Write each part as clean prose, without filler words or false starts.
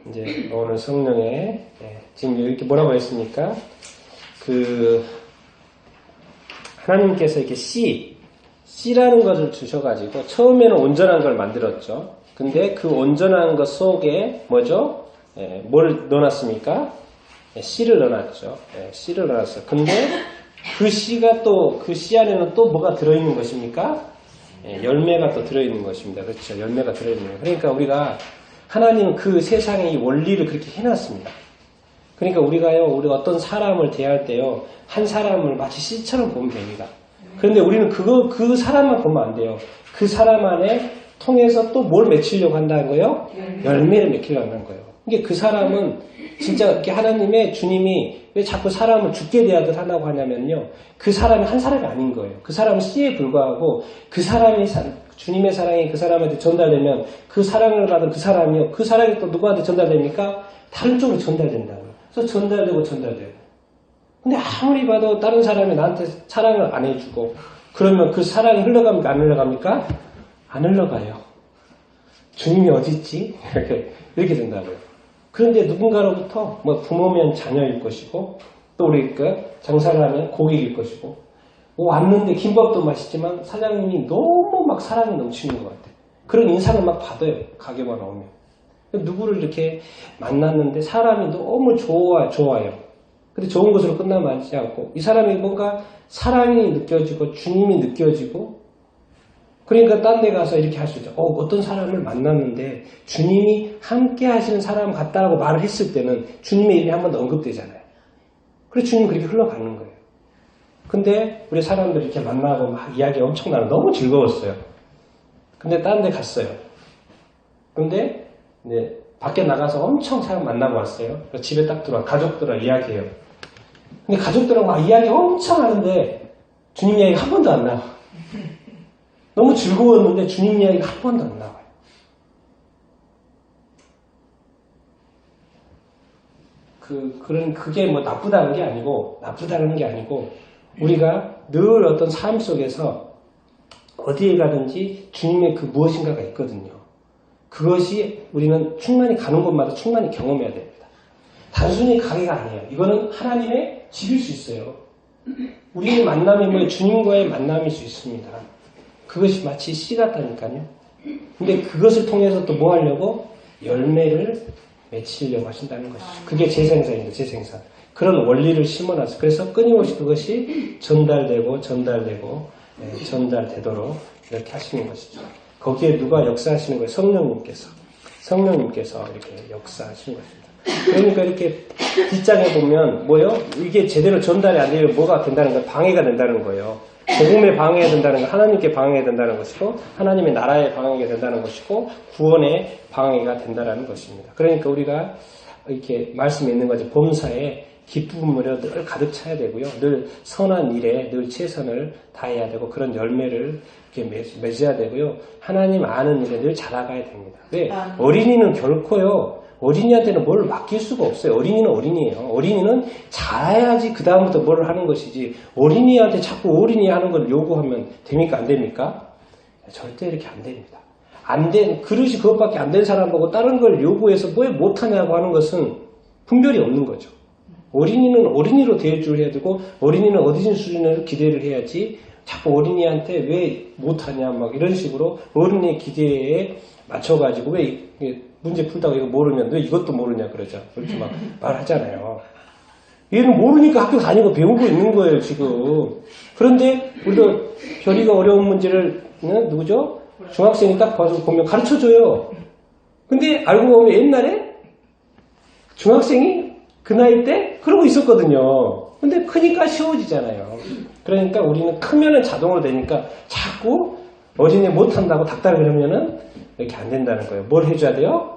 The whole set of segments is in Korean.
이제 오늘 성령의 지금 이렇게 뭐라고 했습니까? 하나님께서 이렇게 씨라는 것을 주셔가지고 처음에는 온전한 걸 만들었죠. 근데 그 온전한 것 속에 뭐죠? 뭘 넣어놨습니까? 씨를 넣어놨죠. 씨를 넣어놨어요. 근데 그 씨 안에는 또 뭐가 들어있는 것입니까? 열매가 또 들어있는 것입니다. 그렇죠. 열매가 들어있는 거예요. 그러니까 우리가 하나님은 그 세상의 이 원리를 그렇게 해놨습니다. 그러니까 우리가 어떤 사람을 대할 때요, 한 사람을 마치 씨처럼 보면 됩니다. 그런데 우리는 그 사람만 보면 안 돼요. 그 사람 안에 통해서 또 뭘 맺히려고 한다는 거예요? 열매를 맺히려고 하는 거예요. 그러니까 그 사람은 진짜 이렇게 주님이 왜 자꾸 사람을 죽게 대하듯 하려고 하냐면요. 그 사람이 한 사람이 아닌 거예요. 그 사람은 씨에 불과하고 그 사람이 주님의 사랑이 그 사람한테 전달되면 그 사랑을 받은 그 사람이요. 그 사랑이 또 누구한테 전달됩니까? 다른 쪽으로 전달된다고요. 그래서 전달되고. 근데 아무리 봐도 다른 사람이 나한테 사랑을 안 해주고 그러면 그 사랑이 흘러갑니까? 안 흘러갑니까? 안 흘러가요. 주님이 어디 있지? 이렇게 된다고요. 그런데 누군가로부터 부모면 자녀일 것이고 또 우리 장사를 하면 고객일 것이고 왔는데 김밥도 맛있지만 사장님이 너무 막 사랑이 넘치는 것 같아요. 그런 인상을 막 받아요. 가게만 오면. 누구를 이렇게 만났는데 사람이 너무 좋아요. 근데 좋은 것으로 끝나지 않고 이 사람이 뭔가 사랑이 느껴지고 주님이 느껴지고 그러니까 딴 데 가서 이렇게 할 수 있죠. 어떤 사람을 만났는데 주님이 함께 하시는 사람 같다고 말을 했을 때는 주님의 이름이 한 번 더 언급되잖아요. 그래서 주님은 그렇게 흘러가는 거예요. 근데 우리 사람들이 이렇게 만나고 막 이야기 엄청 나는 너무 즐거웠어요. 근데 딴 데 갔어요. 근데 밖에 나가서 엄청 사람 만나고 왔어요. 집에 딱 들어와 가족들하고 이야기해요. 근데 가족들하고 막 이야기 엄청 하는데 주님 이야기가 한 번도 안 나와. 너무 즐거웠는데 주님 이야기가 한 번도 안 나와요. 그게 나쁘다는 게 아니고 우리가 늘 어떤 삶 속에서 어디에 가든지 주님의 그 무엇인가가 있거든요. 그것이 우리는 충만히 가는 곳마다 충만히 경험해야 됩니다. 단순히 가게가 아니에요. 이거는 하나님의 집일 수 있어요. 우리의 만남이 주님과의 만남일 수 있습니다. 그것이 마치 씨 같다니까요. 근데 그것을 통해서 또 뭐 하려고? 열매를 맺히려고 하신다는 것이죠. 그게 재생산입니다. 재생산. 그런 원리를 심어놨어요. 그래서 끊임없이 그것이 전달되도록 이렇게 하시는 것이죠. 거기에 누가 역사하시는 거예요? 성령님께서 이렇게 역사하시는 것입니다. 그러니까 이렇게 뒷장에 보면 이게 제대로 전달이 안 되면 뭐가 된다는 거예요? 방해가 된다는 거예요. 복음에 방해가 된다는 건 하나님께 방해가 된다는 것이고 하나님의 나라에 방해가 된다는 것이고 구원에 방해가 된다는 것입니다. 그러니까 우리가 이렇게 말씀에 있는 거죠. 범사에 기쁨으로 늘 가득 차야 되고요. 늘 선한 일에 늘 최선을 다해야 되고 그런 열매를 이렇게 맺어야 되고요. 하나님 아는 일에 늘 자라가야 됩니다. 왜? 어린이는 결코요. 어린이한테는 뭘 맡길 수가 없어요. 어린이는 어린이에요. 어린이는 잘해야지 그 다음부터 뭘 하는 것이지 어린이한테 자꾸 어린이 하는 걸 요구하면 됩니까? 안 됩니까? 절대 이렇게 안 됩니다. 그릇이 그것밖에 안 된 사람 보고 다른 걸 요구해서 왜 못하냐고 하는 것은 분별이 없는 거죠. 어린이는 어린이로 대해줘야 되고 어린이는 어디진 수준으로 기대를 해야지 자꾸 어린이한테 왜 못하냐 막 이런 식으로 어린이의 기대에 맞춰가지고 왜 문제 풀다가 이거 모르면 왜 이것도 모르냐 그러죠. 그렇게 막 말하잖아요. 얘는 모르니까 학교 다니고 배우고 있는 거예요 지금. 그런데 우리도 별이가 어려운 문제를 누구죠? 중학생이 딱 봐서 보면 가르쳐줘요. 근데 알고 보면 옛날에 중학생이 그 나이 때 그러고 있었거든요. 근데 크니까 쉬워지잖아요. 그러니까 우리는 크면은 자동으로 되니까 자꾸 어린이 못한다고 닥달을 그러면은 이렇게 안 된다는 거예요. 뭘 해줘야 돼요?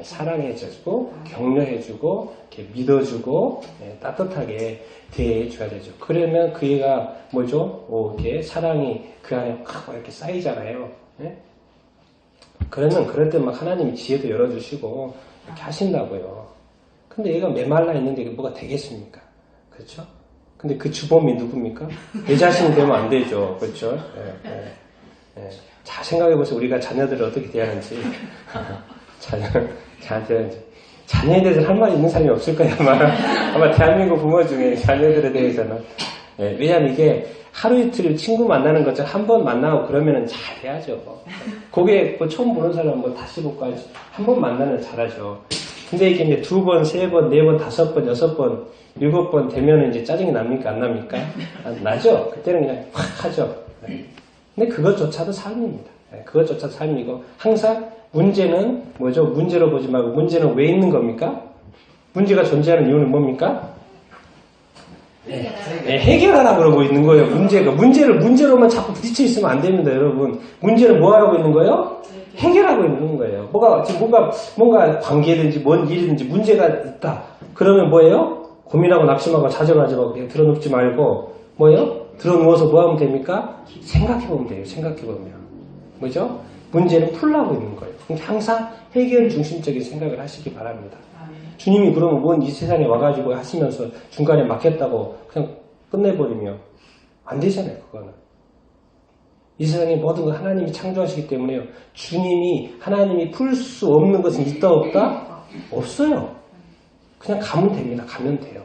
사랑해주고 격려해주고 이렇게 믿어주고 따뜻하게 대해줘야 되죠. 그러면 그 애가 뭐죠? 이렇게 사랑이 그 안에 확 이렇게 쌓이잖아요. 그러면 그럴 때 막 하나님이 지혜도 열어주시고 이렇게 하신다고요. 근데 얘가 메말라 있는데 이게 뭐가 되겠습니까? 그렇죠? 근데 그 주범이 누굽니까? 내 자신이 되면 안 되죠. 그렇죠? 자, 생각해보세요. 우리가 자녀들을 어떻게 대하는지. 저한테 이제 자녀에 대해서 할 말이 있는 사람이 없을 거예요. 아마 대한민국 부모 중에 자녀들에 대해서는. 예, 왜냐하면 이게 하루 이틀 친구 만나는 것처럼 한 번 만나고 그러면은 잘해야죠. 그게 뭐 처음 보는 사람은 뭐 다시 볼까 하지. 한 번 만나면 잘하죠. 근데 이게 이제 2번, 3번, 4번, 5번, 6번, 7번 되면은 이제 짜증이 납니까? 안 납니까? 나죠? 그때는 그냥 확 하죠. 근데 그것조차도 삶입니다. 그것조차도 삶이고, 항상 문제는 뭐죠? 문제로 보지 말고, 문제는 왜 있는 겁니까? 문제가 존재하는 이유는 뭡니까? 해결하라고 그러고 있는 거예요. 문제를 문제로만 자꾸 부딪혀 있으면 안 됩니다, 여러분. 문제는 뭐 하라고 있는 거예요? 해결하고 있는 거예요. 지금 뭔가 관계든지 뭔 일이든지 문제가 있다. 그러면 뭐예요? 고민하고 낙심하고 자정하지 말고 그냥 들어눕지 말고 뭐예요? 들어누워서 뭐 하면 됩니까? 생각해보면 돼요. 생각해보면. 뭐죠? 문제는 풀라고 있는 거예요. 항상 해결 중심적인 생각을 하시기 바랍니다. 주님이 그러면 뭔 이 세상에 와가지고 하시면서 중간에 막혔다고 그냥 끝내버리면 안 되잖아요, 그거는. 이 세상에 모든 거 하나님이 창조하시기 때문에요. 하나님이 풀 수 없는 것은 있다 없다? 없어요. 그냥 가면 됩니다. 가면 돼요.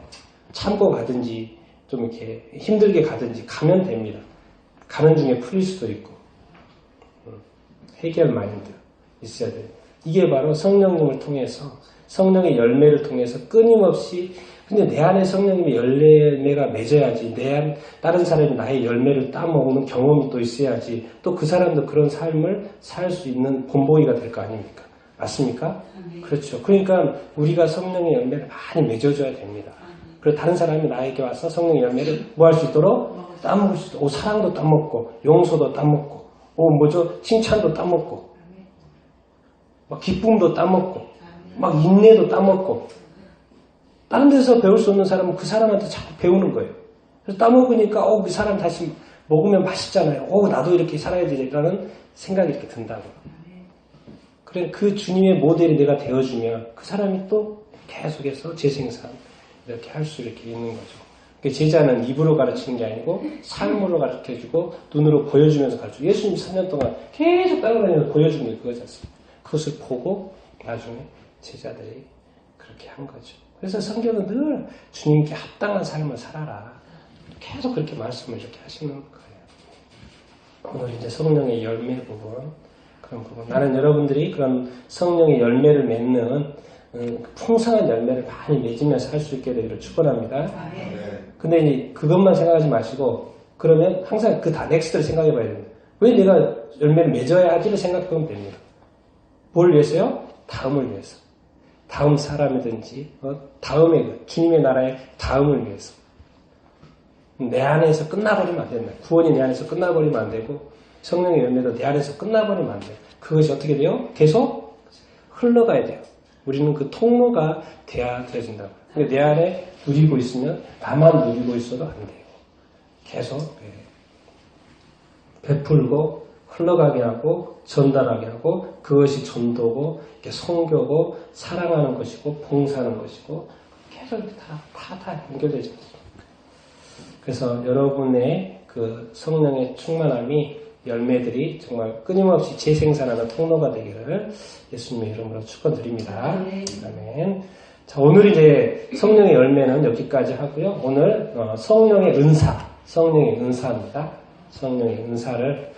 참고 가든지 좀 이렇게 힘들게 가든지 가면 됩니다. 가는 중에 풀릴 수도 있고. 해결 마인드 있어야 돼요. 이게 바로 성령님을 통해서 성령의 열매를 통해서 끊임없이 근데 내 안에 성령님의 열매가 맺어야지 다른 사람이 나의 열매를 따먹는 경험이 또 있어야지 또 그 사람도 그런 삶을 살 수 있는 본보기가 될 거 아닙니까? 맞습니까? 그렇죠. 그러니까 우리가 성령의 열매를 많이 맺어줘야 됩니다. 그리고 다른 사람이 나에게 와서 성령의 열매를 뭐 할 수 있도록 따먹을 수 있도록 사랑도 따먹고 용서도 따먹고 칭찬도 따먹고 막 기쁨도 따먹고 막 인내도 따먹고 다른 데서 배울 수 없는 사람은 그 사람한테 자꾸 배우는 거예요. 그래서 따먹으니까 그 사람 다시 먹으면 맛있잖아요. 나도 이렇게 살아야 되겠다는 생각이 이렇게 든다고. 그래 그 주님의 모델이 내가 되어주면 그 사람이 또 계속해서 재생산 이렇게 할 수 이렇게 있는 거죠. 제자는 입으로 가르치는 게 아니고 삶으로 가르쳐주고 눈으로 보여주면서 가르치고 예수님 3년 동안 계속 따라다니면서 보여주는 게 그거지 않습니까? 그것을 보고 나중에 제자들이 그렇게 한 거죠. 그래서 성경은 늘 주님께 합당한 삶을 살아라. 계속 그렇게 말씀을 이렇게 하시는 거예요. 오늘 이제 성령의 열매 부분, 그런 부분. 나는 여러분들이 그런 성령의 열매를 맺는 풍성한 열매를 많이 맺으면서 할 수 있게 되기를 축원합니다. 근데 이제 그것만 생각하지 마시고, 그러면 항상 넥스트를 생각해 봐야 됩니다. 왜 내가 열매를 맺어야 하지를 생각하면 됩니다. 뭘 위해서요? 다음을 위해서. 다음 사람이든지 다음에 주님의 나라의 다음을 위해서 내 안에서 끝나버리면 안 된다. 구원이 내 안에서 끝나버리면 안 되고 성령의 열매도 내 안에서 끝나버리면 안 돼요. 그것이 어떻게 돼요? 계속 흘러가야 돼요. 우리는 그 통로가 되어진다고. 내 안에 누리고 있으면 나만 누리고 있어도 안 돼요. 계속 베풀고 흘러가게 하고 전달하게 하고 그것이 전도고 선교고 사랑하는 것이고 봉사하는 것이고 계속 다 연결되지 않습니까? 그래서 여러분의 그 성령의 충만함이 열매들이 정말 끊임없이 재생산하는 통로가 되기를 예수님의 이름으로 축원드립니다. 아멘. 자, 오늘 이제 성령의 열매는 여기까지 하고요. 오늘 성령의 은사입니다. 성령의 은사를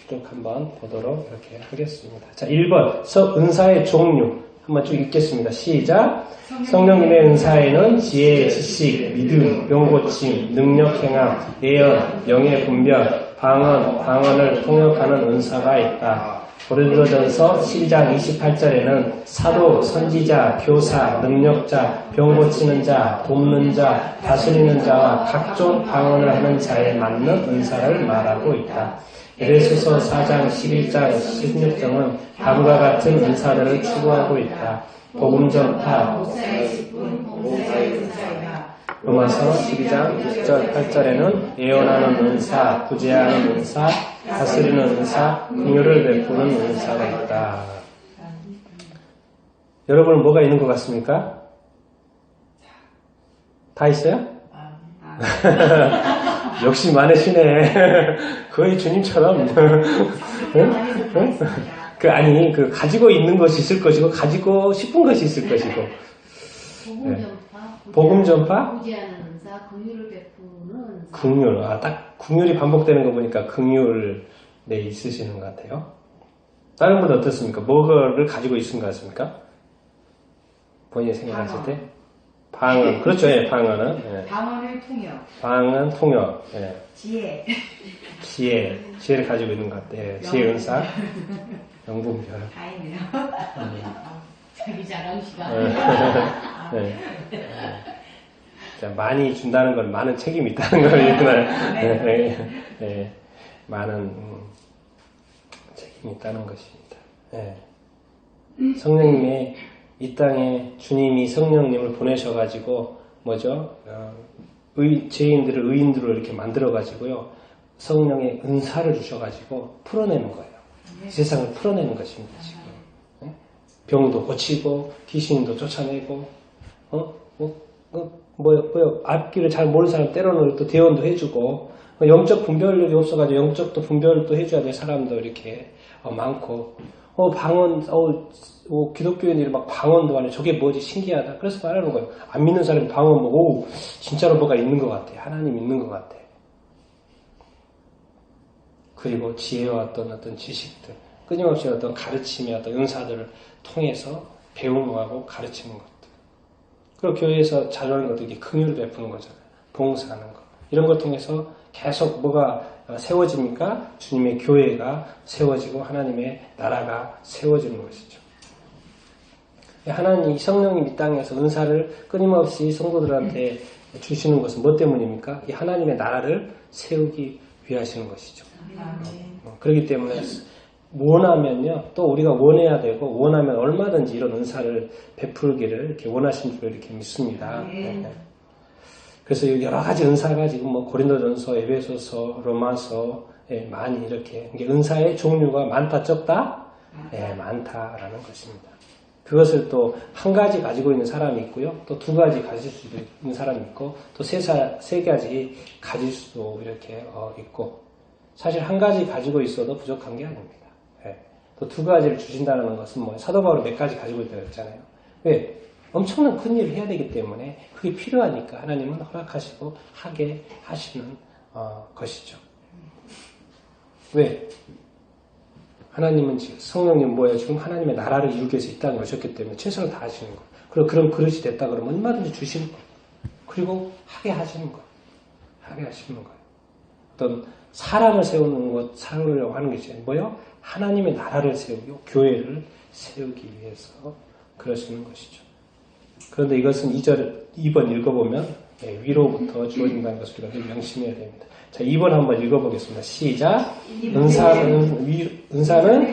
쭉 한번 보도록 이렇게 하겠습니다. 자, 1번 은사의 종류 한번 쭉 읽겠습니다. 시작. 성령님의 은사에는 지혜, 지식, 믿음, 병고침, 능력 행함, 예언, 영의 분별, 방언을 통역하는 은사가 있다. 고린도전서 12장 28절에는 사도, 선지자, 교사, 능력자, 병고치는 자, 돕는 자, 다스리는 자와 각종 방언을 하는 자에 맞는 은사를 말하고 있다. 에베소서 4장 11장 16절은 다음과 같은 은사들을 추구하고 있다. 복음 전파, 로마서 12장 6절 8절에는 예언하는 은사, 구제하는 은사, 다스리는 은사, 긍휼을 베푸는 은사가 있다. 여러분은 뭐가 있는 것 같습니까? 다 있어요? 역시 많으시네. 거의 주님처럼. 응? 아니, 가지고 있는 것이 있을 것이고, 가지고 싶은 것이 있을 것이고. 복음 전파, 복음 전파? 구제하는 은사, 긍휼을 베푸는 은사. 긍휼. 딱 긍휼이 반복되는 거 보니까 긍휼, 네, 있으시는 것 같아요. 다른 분은 어떻습니까? 뭐를 가지고 있는 것 같습니까? 본인이 생각하실 때? 방언. 그렇죠, 예, 방언은. 예. 방언을 통역. 방언, 통역. 예. 지혜. 지혜를 가지고 있는 것 같아요. 예. 지혜 은사. 영분별. 다행이네요. 자기 자랑 시간. 예. 자, 많이 준다는 건 많은 책임이 있다는 걸 많은 책임이 있다는 것입니다. 예. 성령님의 이 땅에 주님이 성령님을 보내셔가지고 뭐죠? 죄인들을 의인들로 이렇게 만들어가지고요. 성령의 은사를 주셔가지고 풀어내는 거예요. 세상을 풀어내는 것입니다. 지금. 예? 병도 고치고 귀신도 쫓아내고 앞길을 잘 모르는 사람 때로는 또 대원도 해주고 영적 분별력이 없어가지고 영적도 분별도 해줘야 될 사람도 이렇게 많고 방언 기독교인들이 막 방언도 하네. 저게 뭐지 신기하다. 그래서 말하는 거예요. 안 믿는 사람이 방언 보고 진짜로 뭐가 있는 것 같아. 하나님 있는 것 같아. 그리고 지혜와 어떤 지식들 끊임없이 어떤 가르침의 어떤 은사들을 통해서 배움하고 가르치는 것들. 그리고 교회에서 자주 하는 것도 이게 긍휼을 베푸는 거잖아요. 봉사하는 거. 이런 걸 통해서 계속 뭐가 세워집니까? 주님의 교회가 세워지고 하나님의 나라가 세워지는 것이죠. 하나님, 성령님 이 땅에서 은사를 끊임없이 성도들한테 주시는 것은 뭐 때문입니까? 이 하나님의 나라를 세우기 위하시는 것이죠. 그렇기 때문에 원하면요, 또 우리가 원해야 되고 원하면 얼마든지 이런 은사를 베풀기를 이렇게 원하신 줄 이렇게 믿습니다. 그래서 여러 가지 은사가 지금 고린도전서, 에베소서, 로마서에 많이 이렇게 은사의 종류가 많다 적다? 네, 많다라는 것입니다. 그것을 또 한 가지 가지고 있는 사람이 있고요, 또 두 가지 가질 수도 있는 사람이 있고, 또 세 가지 가질 수도 이렇게 있고, 사실 한 가지 가지고 있어도 부족한 게 아닙니다. 네. 또 두 가지를 주신다는 것은 사도 바울이 몇 가지 가지고 있다고 했잖아요. 왜? 엄청난 큰 일을 해야 되기 때문에 그게 필요하니까 하나님은 허락하시고 하게 하시는 것이죠. 왜? 하나님은 지금 성령님 지금 하나님의 나라를 이루기 위해서 이 땅에 오셨기 때문에 최선을 다하시는 거예요. 그리고 그런 그릇이 됐다 그러면 얼마든지 주시는 거예요. 그리고 하게 하시는 거예요. 하게 하시는 거예요. 어떤 사람을 세우려고 하는 게 뭐예요? 하나님의 나라를 세우고 교회를 세우기 위해서 그러시는 것이죠. 그런데 이것은 2번 읽어보면 위로부터 주어진다는 것을 우리가 명심해야 됩니다. 자, 2번 한번 읽어보겠습니다. 시작. 은사는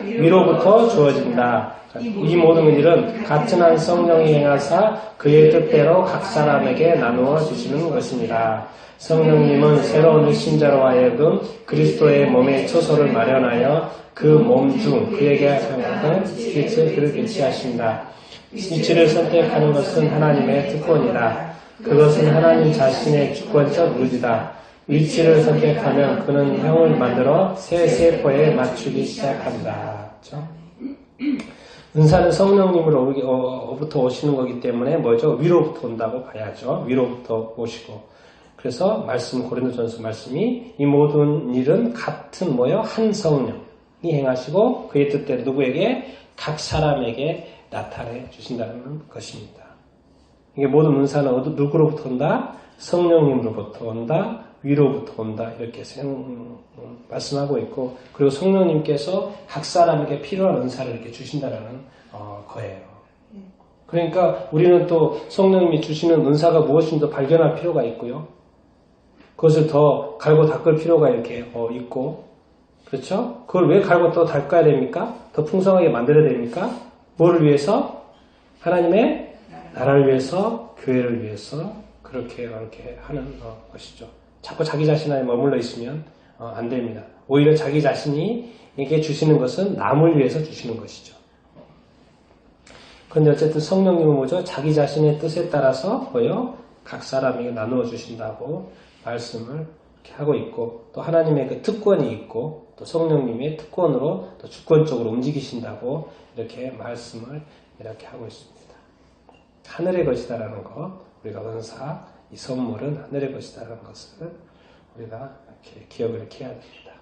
위로부터 주어진다. 이 모든 일은 같은 한 성령이 행하사 그의 뜻대로 각 사람에게 나누어 주시는 것입니다. 성령님은 새로운 신자로 하여금 그리스도의 몸의 처소를 마련하여 그 몸 중 그에게 하셨던 빛을 그를 배치하신다. 위치를 선택하는 것은 하나님의 특권이다. 그것은 하나님 자신의 주권적 의지다. 위치를 선택하면 그는 형을 만들어 새 세포에 맞추기 시작한다. 그렇죠? 은사는 성령님으로부터 오시는 거기 때문에 위로부터 온다고 봐야죠. 위로부터 오시고. 그래서 고린도전서 말씀이 이 모든 일은 같은 한 성령이 행하시고 그의 뜻대로 누구에게? 각 사람에게 나타내 주신다는 것입니다. 이게 모든 은사는 누구로부터 온다? 성령님으로부터 온다. 위로부터 온다. 이렇게 말씀하고 있고, 그리고 성령님께서 각 사람에게 필요한 은사를 이렇게 주신다는 거예요. 그러니까 우리는 또 성령님이 주시는 은사가 무엇인지 발견할 필요가 있고요. 그것을 더 갈고 닦을 필요가 이렇게 있고, 그렇죠? 그걸 왜 갈고 또 닦아야 됩니까? 더 풍성하게 만들어야 됩니까? 뭐를 위해서? 하나님의 나라를 위해서, 교회를 위해서 그렇게 하는 것이죠. 자꾸 자기 자신 안에 머물러 있으면 안 됩니다. 오히려 자기 자신이 이게 주시는 것은 남을 위해서 주시는 것이죠. 그런데 어쨌든 성령님은 자기 자신의 뜻에 따라서 각 사람에게 나누어 주신다고 말씀을 이렇게 하고 있고, 또 하나님의 그 특권이 있고, 또 성령님의 특권으로 또 주권적으로 움직이신다고 이렇게 말씀을 이렇게 하고 있습니다. 하늘의 것이다라는 거, 우리가 은사, 이 선물은 하늘의 것이다라는 것을 우리가 이렇게 기억을 이렇게 해야 됩니다.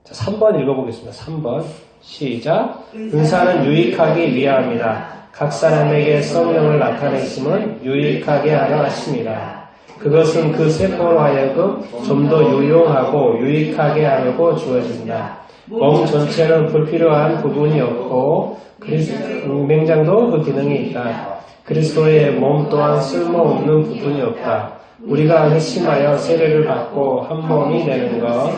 자, 3번 읽어보겠습니다. 3번 시작. 은사는 유익하기 위함이다. 각 사람에게 성령을 나타내심은 유익하게 하려 하심이라. 그것은 그 세포로 하여금 좀 더 유용하고 유익하게 하려고 주어진다. 몸 전체는 불필요한 부분이 없고 맹장도 그 기능이 있다. 그리스도의 몸 또한 쓸모없는 부분이 없다. 우리가 회심하여 세례를 받고 한 몸이 되는 것,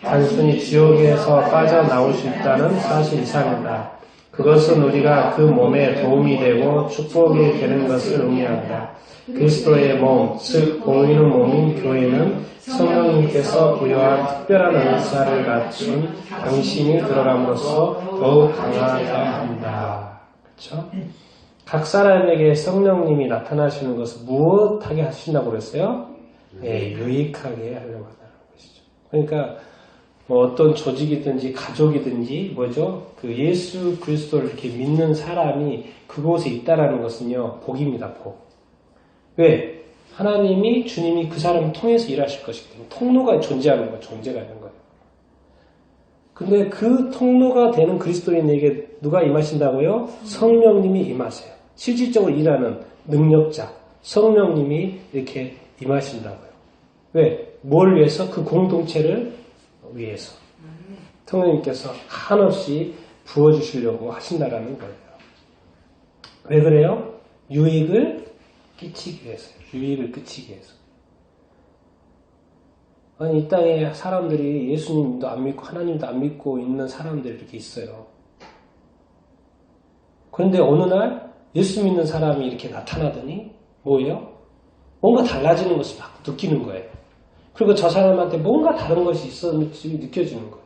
단순히 지옥에서 빠져나올 수 있다는 사실 이상이다. 그것은 우리가 그 몸에 도움이 되고 축복이 되는 것을 의미한다. 그리스도의 몸, 즉 보이는 몸인 교회는 성령님께서 부여한 특별한 은사를 갖춘 당신이 들어감으로써 더욱 강하여야 한다. 그렇죠? 각 사람에게 성령님이 나타나시는 것을 무엇하게 하신다고 그랬어요? 네, 유익하게 하려고 한다는 것이죠. 그러니까 뭐 어떤 조직이든지 가족이든지 뭐죠? 그 예수 그리스도를 이렇게 믿는 사람이 그곳에 있다라는 것은요, 복입니다, 복. 왜? 하나님이, 주님이 그 사람을 통해서 일하실 것이기 때문에 통로가 존재하는 거예요. 존재가 있는 거예요. 근데 그 통로가 되는 그리스도인에게 누가 임하신다고요? 성령님이 임하세요. 실질적으로 일하는 능력자, 성령님이 이렇게 임하신다고요. 왜? 뭘 위해서? 그 공동체를 위해서. 성령님께서 한없이 부어주시려고 하신다라는 거예요. 왜 그래요? 유익을 끼치기 위해서요. 유익을 끼치기 위해서. 아니, 이 땅에 사람들이 예수님도 안 믿고 하나님도 안 믿고 있는 사람들이 이렇게 있어요. 그런데 어느 날 예수 믿는 사람이 이렇게 나타나더니 뭐예요? 뭔가 달라지는 것을 막 느끼는 거예요. 그리고 저 사람한테 뭔가 다른 것이 있었는지 느껴지는 거예요.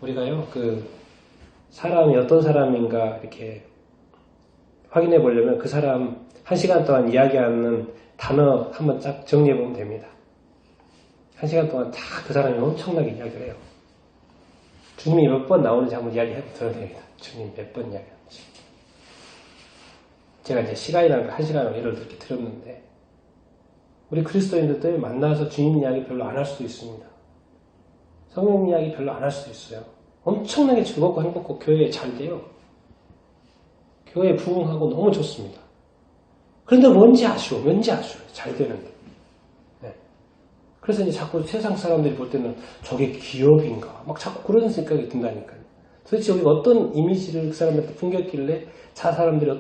우리가요, 그 사람이 어떤 사람인가 이렇게 확인해 보려면 그 사람 1시간 동안 이야기하는 단어 한번 딱 정리해 보면 됩니다. 1시간 동안 다 그 사람이 엄청나게 이야기를 해요. 주님이 몇 번 나오는지 한번 이야기해 보면 됩니다. 주님 몇 번 이야기하는지. 제가 이제 시간이라는 걸 1시간을 예를 들게 들었는데, 우리 그리스도인들도 만나서 주님 이야기 별로 안 할 수도 있습니다. 성령 이야기 별로 안 할 수도 있어요. 엄청나게 즐겁고 행복하고 교회에 잘 돼요. 교회에 부흥하고 너무 좋습니다. 그런데 왠지 아쉬워. 잘 되는데. 네. 그래서 이제 자꾸 세상 사람들이 볼 때는 저게 기업인가? 막 자꾸 그런 생각이 든다니까요. 도대체 여기 어떤 이미지를 그 사람한테 풍겼길래 사람들이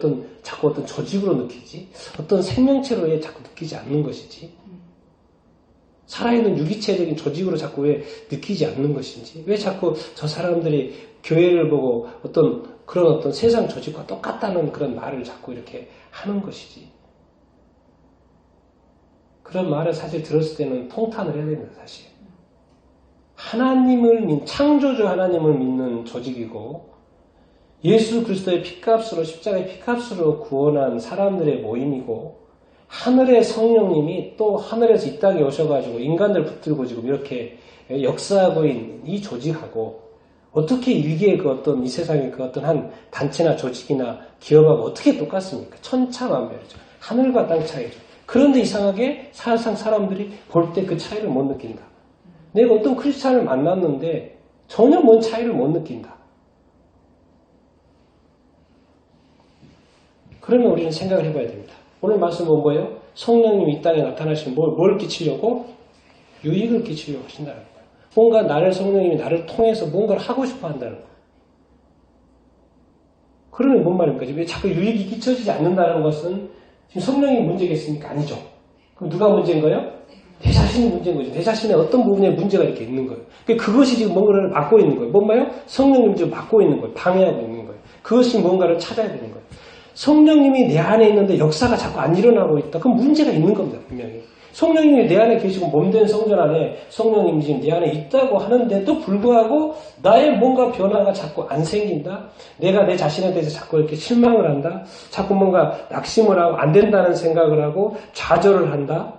자꾸 어떤 조직으로 느끼지? 어떤 생명체로 자꾸 느끼지 않는 것이지? 살아있는 유기체적인 조직으로 자꾸 왜 느끼지 않는 것인지? 왜 자꾸 저 사람들이 교회를 보고 그런 어떤 세상 조직과 똑같다는 그런 말을 자꾸 이렇게 하는 것이지? 그런 말을 사실 들었을 때는 통탄을 해야 됩니다, 사실. 창조주 하나님을 믿는 조직이고, 예수 그리스도의 피값으로, 십자가의 피값으로 구원한 사람들의 모임이고, 하늘의 성령님이 또 하늘에서 이 땅에 오셔가지고 인간들 붙들고 지금 이렇게 역사하고 있는 이 조직하고, 어떻게 일개의 이 세상의 한 단체나 조직이나 기업하고 어떻게 똑같습니까? 천차만별이죠. 하늘과 땅 차이죠. 그런데 이상하게 사실상 사람들이 볼 때 그 차이를 못 느낀다. 내가 어떤 크리스찬을 만났는데 전혀 뭔 차이를 못 느낀다. 그러면 우리는 생각을 해봐야 됩니다. 오늘 말씀은 뭐예요? 성령님이 이 땅에 나타나시면 뭘 끼치려고? 유익을 끼치려고 하신다는 거예요. 뭔가 성령님이 나를 통해서 뭔가를 하고 싶어 한다는 거예요. 그러면 뭔 말입니까? 왜 자꾸 유익이 끼쳐지지 않는다는 것은 지금 성령이 문제겠습니까? 아니죠. 그럼 누가 문제인 거예요? 내 자신이 문제인 거죠. 내 자신의 어떤 부분에 문제가 이렇게 있는 거예요. 그것이 지금 뭔가를 막고 있는 거예요. 뭔가요? 성령님이 지금 막고 있는 거예요. 방해하고 있는 거예요. 그것이 뭔가를 찾아야 되는 거예요. 성령님이 내 안에 있는데 역사가 자꾸 안 일어나고 있다. 그럼 문제가 있는 겁니다, 분명히. 성령님이 내 안에 계시고 몸된 성전 안에 성령님이 지금 내 안에 있다고 하는데도 불구하고 나의 뭔가 변화가 자꾸 안 생긴다. 내가 내 자신에 대해서 자꾸 이렇게 실망을 한다. 자꾸 뭔가 낙심을 하고 안 된다는 생각을 하고 좌절을 한다.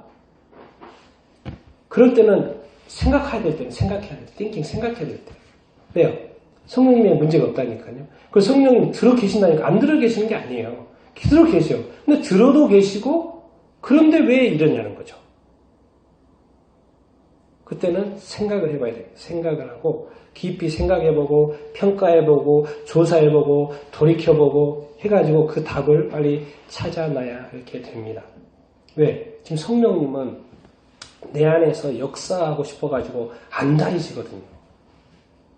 그럴 때는 생각해야 될 때는 생각해야 될 때, 띵킹 생각해야 될 때. 왜요? 성령님의 문제가 없다니까요. 그 성령님 들어 계신다니까 안 들어 계시는 게 아니에요. 들어 계셔. 근데 들어도 계시고 그런데 왜 이러냐는 거죠. 그때는 생각을 해봐야 돼요. 생각을 하고 깊이 생각해보고 평가해보고 조사해보고 돌이켜보고 해가지고 그 답을 빨리 찾아놔야 이렇게 됩니다. 왜? 지금 성령님은 내 안에서 역사하고 싶어가지고 안달이시거든요.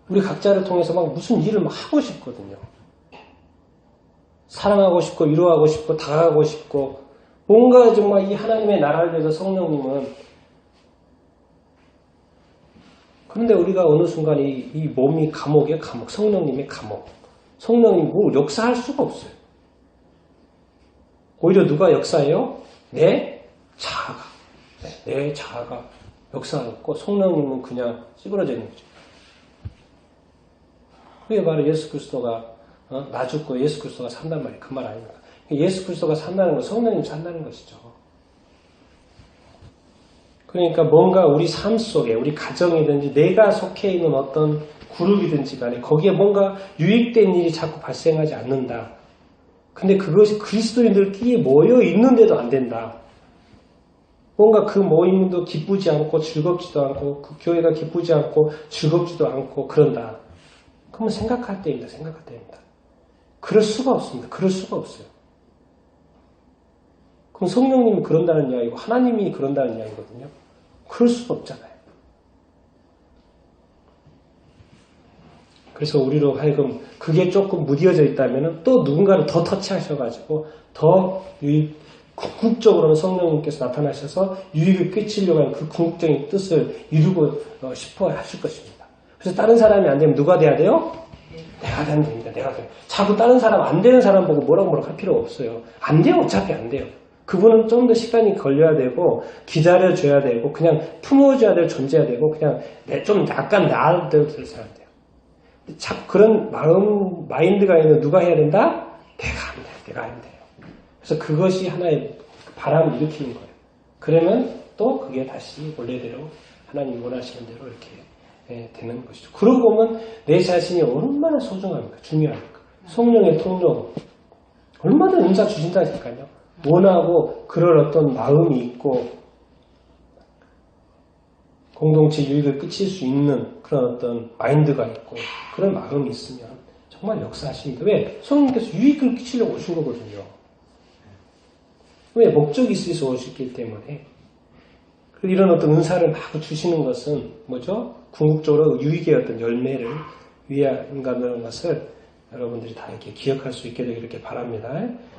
우리 각자를 통해서 막 무슨 일을 막 하고 싶거든요. 사랑하고 싶고 위로하고 싶고 다가가고 싶고 뭔가 정말 이 하나님의 나라를 위해서 성령님은 그런데 우리가 어느 순간 이 몸이 감옥이에요. 감옥. 성령님의 감옥. 성령님이 뭐 역사할 수가 없어요. 오히려 누가 역사해요? 내 자아가. 내 자아가 역사하고 성령님은 그냥 찌그러져 있는 거죠. 그게 바로 예수 그리스도가 나 죽고 예수 그리스도가 산단 말이에요. 그 말 아닙니까? 예수 그리스도가 산다는 건 성령님 산다는 것이죠. 그러니까 뭔가 우리 삶 속에 우리 가정이든지 내가 속해 있는 어떤 그룹이든지 간에 거기에 뭔가 유익된 일이 자꾸 발생하지 않는다. 근데 그것이 그리스도인들끼리 모여 있는데도 안 된다. 뭔가 그 모임도 기쁘지 않고 즐겁지도 않고 그 교회가 기쁘지 않고 즐겁지도 않고 그런다. 그러면 생각할 때입니다. 생각할 때입니다. 그럴 수가 없습니다. 그럴 수가 없어요. 그럼 성령님이 그런다는 이야기고 하나님이 그런다는 이야기거든요. 그럴 수가 없잖아요. 그래서 우리로 하여금 그게 조금 무뎌져 있다면 또 누군가를 더 터치하셔가지고 더 궁극적으로는 성령님께서 나타나셔서 유익을 끼치려고 하는 그 궁극적인 뜻을 이루고 싶어 하실 것입니다. 그래서 다른 사람이 안 되면 누가 돼야 돼요? 내가 되면 됩니다. 내가 돼요. 자꾸 다른 사람 안 되는 사람 보고 뭐라고 할 필요가 없어요. 안 돼요. 어차피 안 돼요. 그분은 좀 더 시간이 걸려야 되고 기다려줘야 되고 그냥 품어줘야 될 존재야 되고 그냥 좀 약간 나아도 될 사람 돼요. 자꾸 그런 마인드가 있는 누가 해야 된다? 내가 하면 돼요. 내가 하면 돼요. 그래서 그것이 하나의 바람을 일으키는 거예요. 그러면 또 그게 다시 원래대로 하나님이 원하시는 대로 이렇게 되는 것이죠. 그러고 보면 내 자신이 얼마나 소중합니까? 중요합니까? 성령의 통로 얼마나 은사 주신다니까요. 원하고 그럴 어떤 마음이 있고 공동체 유익을 끼칠 수 있는 그런 어떤 마인드가 있고 그런 마음이 있으면 정말 역사하십니다. 왜? 성령님께서 유익을 끼치려고 오신 거거든요. 왜? 목적이 있어서 오셨기 때문에. 이런 어떤 은사를 막 주시는 것은 뭐죠? 궁극적으로 유익의 어떤 열매를 위한다는 것을 여러분들이 다 이렇게 기억할 수 있게 되길 이렇게 바랍니다.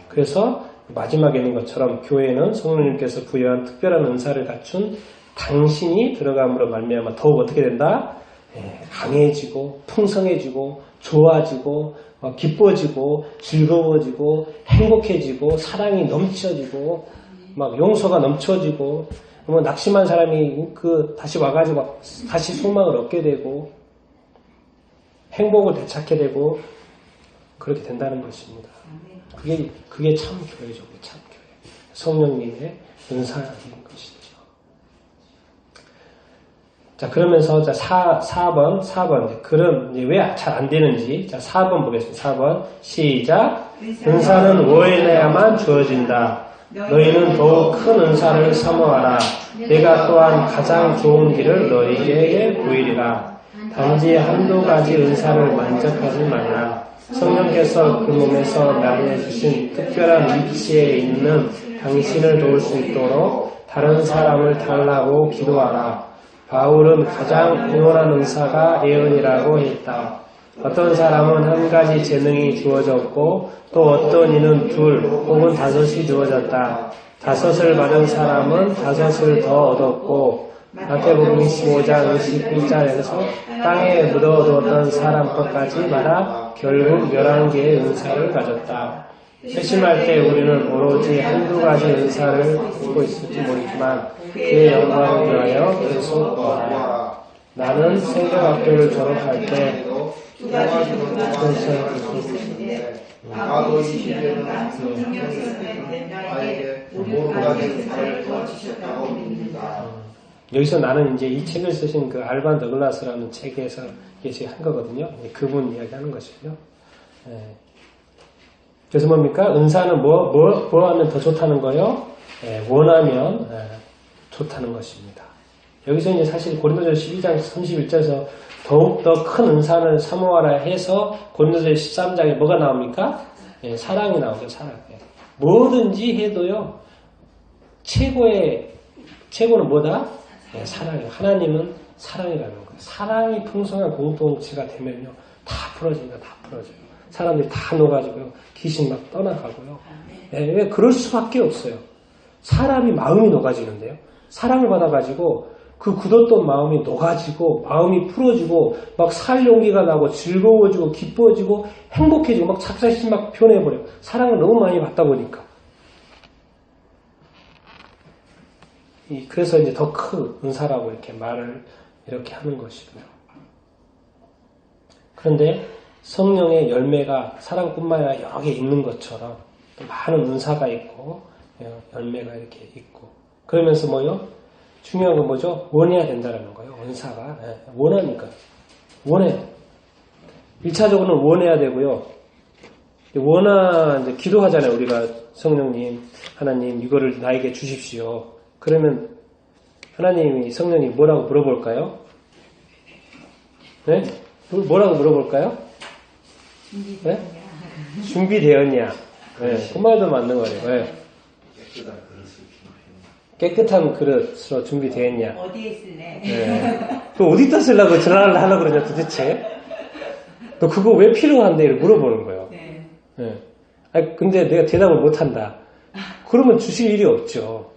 그래서 마지막에 있는 것처럼 교회는 성령님께서 부여한 특별한 은사를 갖춘 당신이 들어감으로 말미암아 더욱 어떻게 된다? 강해지고 풍성해지고 좋아지고 기뻐지고 즐거워지고 행복해지고 사랑이 넘쳐지고 막 용서가 넘쳐지고 낙심한 사람이 다시 와가지고 다시 소망을 얻게 되고 행복을 되찾게 되고 그렇게 된다는 것입니다. 그게 참 교회죠. 참 교회. 성령님의 은사인 것이죠. 자, 그러면서 4번. 그럼 왜 잘 안 되는지. 자, 4번 보겠습니다. 4번. 시작. 은사는 오해내야만 주어진다. 너희는 더욱 큰 은사를 사모하라. 내가 또한 가장 좋은 길을 너희에게 보이리라. 단지 한두 가지 은사를 만족하지 말라. 성령께서 그 몸에서 나누어 주신 특별한 위치에 있는 당신을 도울 수 있도록 다른 사람을 달라고 기도하라. 바울은 가장 공헌한 은사가 예언이라고 했다. 어떤 사람은 한 가지 재능이 주어졌고 또 어떤 이는 2 혹은 5이 주어졌다. 5을 받은 사람은 5을 더 얻었고 마태복음 15장 21절에서 땅에 묻어두었던 사람 것까지 말아 결국 11개의 은사를 가졌다. 회심할 때 우리는 오로지 한두 가지 은사를 입고 있을지 모르지만 그의 영광을 위하여 계속 구하라. 나는 성경학교를 졸업할 때 나도 20년간 성령님은 나에게 모든 가지 은사를 도와주셨다고 믿는다. 여기서 나는 이제 이 책을 쓰신 그 알반 더글라스라는 책에서 한 거거든요. 그분 이야기하는 것이죠. 예. 그래서 뭡니까? 은사는 뭐 하면 더 좋다는 거요? 예, 원하면 좋다는 것입니다. 여기서 이제 사실 고린도전 12장 31절에서 더욱더 큰 은사를 사모하라 해서 고린도전 13장에 뭐가 나옵니까? 예, 사랑이 나오죠. 사랑. 예. 뭐든지 해도요. 최고는 뭐다? 예, 사랑이에요. 하나님은 사랑이라는 거예요. 사랑이 풍성한 공동체가 되면요. 다 풀어집니다. 다 풀어져요. 사람들이 다 녹아지고요. 귀신 막 떠나가고요. 예, 왜 그럴 수밖에 없어요. 사람이 마음이 녹아지는데요. 사랑을 받아가지고 그 굳었던 마음이 녹아지고 마음이 풀어지고 막 살 용기가 나고 즐거워지고 기뻐지고 행복해지고 막 자기 막 변해버려요. 사랑을 너무 많이 받다 보니까. 그래서 이제 더 큰 은사라고 이렇게 말을 이렇게 하는 것이고요. 그런데 성령의 열매가 사랑뿐만 아니라 여러 개 있는 것처럼 또 많은 은사가 있고 열매가 이렇게 있고 그러면서 뭐요? 중요한 건 뭐죠? 원해야 된다는 거예요. 은사가 원하니까 원해요. 1차적으로는 원해야 되고요. 이제 기도하잖아요. 우리가 성령님, 하나님 이거를 나에게 주십시오. 그러면 하나님이 성령이 뭐라고 물어볼까요? 네? 뭐라고 물어볼까요? 네? 준비되었냐? 네, 그 말도 맞는 거예요. 네. 깨끗한 그릇으로 준비되었냐? 어디에 쓸래? 네. 그 어디다 쓰려고 전화를 하려고 그러냐 도대체? 너 그거 왜 필요한데? 물어보는 거예요. 네. 네. 아니, 근데 내가 대답을 못한다. 그러면 주실 일이 없죠.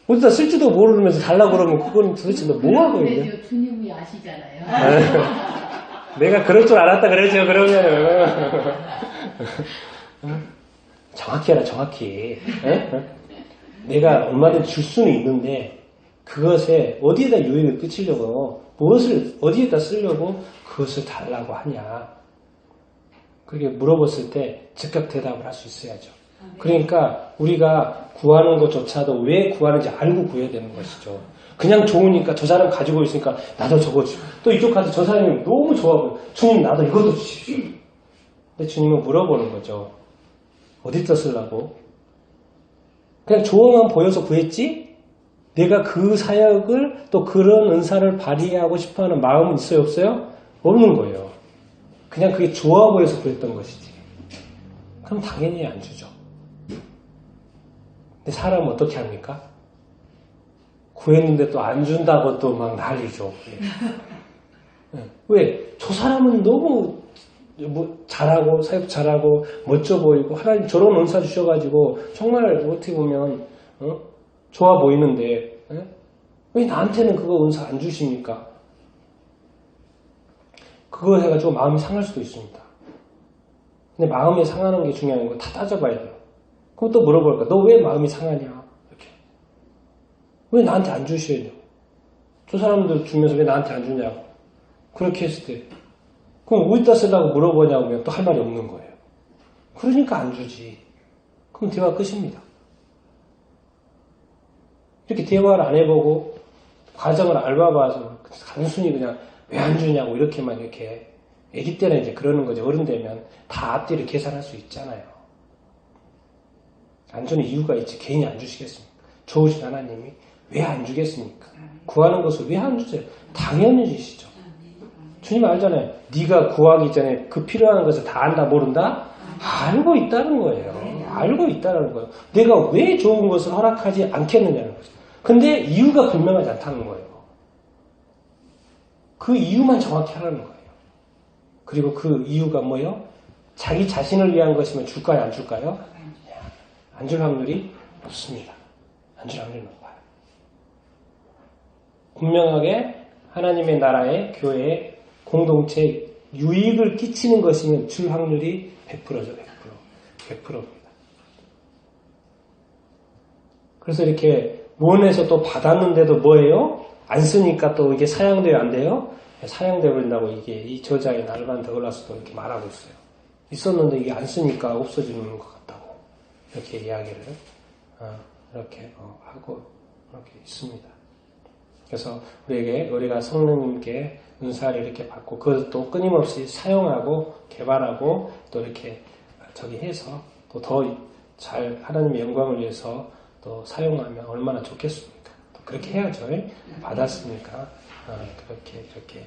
어디다 쓸지도 모르면서 달라고 그러면 그건 도대체 너 뭐하고 있냐? 근데 주님이 아시잖아요. 내가 그럴 줄 알았다 그러죠. 그러면 정확히 해라 정확히. 내가 얼마든지 줄 수는 있는데 그것에 어디에다 유익을 끼치려고 무엇을 어디에다 쓰려고 그것을 달라고 하냐. 그렇게 물어봤을 때 즉각 대답을 할 수 있어야죠. 그러니까 우리가 구하는 것조차도 왜 구하는지 알고 구해야 되는 것이죠. 그냥 좋으니까 저 사람 가지고 있으니까 나도 저거 주십시오. 또 이쪽 가서 저 사람이 너무 좋아하고 주님 나도 이것도 주십시오. 근데 주님은 물어보는 거죠. 어디다 쓰려고? 그냥 조언만 보여서 구했지? 내가 그 사역을 또 그런 은사를 발휘하고 싶어하는 마음은 있어요 없어요? 없는 거예요. 그냥 그게 좋아 보여서 구했던 것이지. 그럼 당연히 안 주죠. 근데 사람은 어떻게 합니까? 구했는데 또 안 준다고 또 막 난리죠. 왜? 저 사람은 너무 잘하고 사역 잘하고 멋져 보이고 하나님 저런 은사 주셔가지고 정말 어떻게 보면 좋아 보이는데 왜 나한테는 그거 은사 안 주십니까? 그거 해가지고 마음이 상할 수도 있습니다. 근데 마음이 상하는 게 중요한 거 다 따져봐야 돼요. 그럼 또 물어볼까? 너 왜 마음이 상하냐? 이렇게. 왜 나한테 안 주시냐고. 저 사람들 주면서 왜 나한테 안 주냐고. 그렇게 했을 때 그럼 어디다 쓰려고 물어보냐고 하면 또 할 말이 없는 거예요. 그러니까 안 주지. 그럼 대화 끝입니다. 이렇게 대화를 안 해보고 과정을 밟아봐서 단순히 그냥 왜 안 주냐고 이렇게만 이렇게 애기 때는 이제 그러는 거죠. 어른 되면 다 앞뒤를 계산할 수 있잖아요. 안 주는 이유가 있지. 괜히 안 주시겠습니까? 좋으신 하나님이 왜 안 주겠습니까? 구하는 것을 왜 안 주세요? 당연히 주시죠. 주님 알잖아요. 네가 구하기 전에 그 필요한 것을 다 안다 모른다? 알고 있다는 거예요. 알고 있다는 거예요. 내가 왜 좋은 것을 허락하지 않겠느냐는 거죠. 근데 이유가 분명하지 않다는 거예요. 그 이유만 정확히 하라는 거예요. 그리고 그 이유가 뭐예요? 자기 자신을 위한 것이면 줄까요? 안 줄까요? 안 줄 확률이 높습니다. 안 줄 확률이 높아요. 분명하게 하나님의 나라에 교회에 공동체 유익을 끼치는 것이면 줄 확률이 100%죠. 100%입니다. 그래서 이렇게 원에서 또 받았는데도 뭐예요? 안 쓰니까 또 이게 사양돼요, 안 돼요? 사양돼 버린다고 이게 이 저자인 알반 더글라스도 이렇게 말하고 있어요. 있었는데 이게 안 쓰니까 없어지는 것 같다고 이렇게 이야기를 이렇게 하고 이렇게 있습니다. 그래서 우리가 성령님께 은사를 이렇게 받고 그것도 끊임없이 사용하고 개발하고 또 이렇게 해서 또 더 잘 하나님의 영광을 위해서 또 사용하면 얼마나 좋겠습니까? 또 그렇게 해야죠. 받았으니까 그렇게 이렇게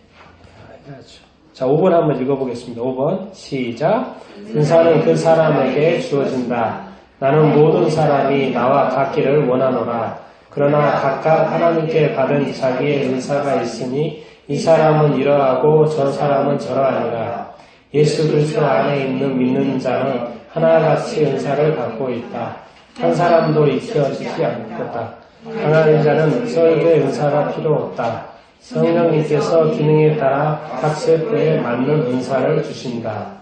해야죠. 자, 5번 한번 읽어보겠습니다. 5번 시작. 은사는 그 사람에게 주어진다. 나는 모든 사람이 나와 같기를 원하노라. 그러나 각각 하나님께 받은 자기의 은사가 있으니 이 사람은 이러하고 저 사람은 저러하니라. 예수 그리스도 안에 있는 믿는 자는 하나같이 은사를 갖고 있다. 한 사람도 익혀지지 않겠다. 강한 자는 설교의 은사가 필요 없다. 성령님께서 기능에 따라 각 세대에 맞는 은사를 주신다.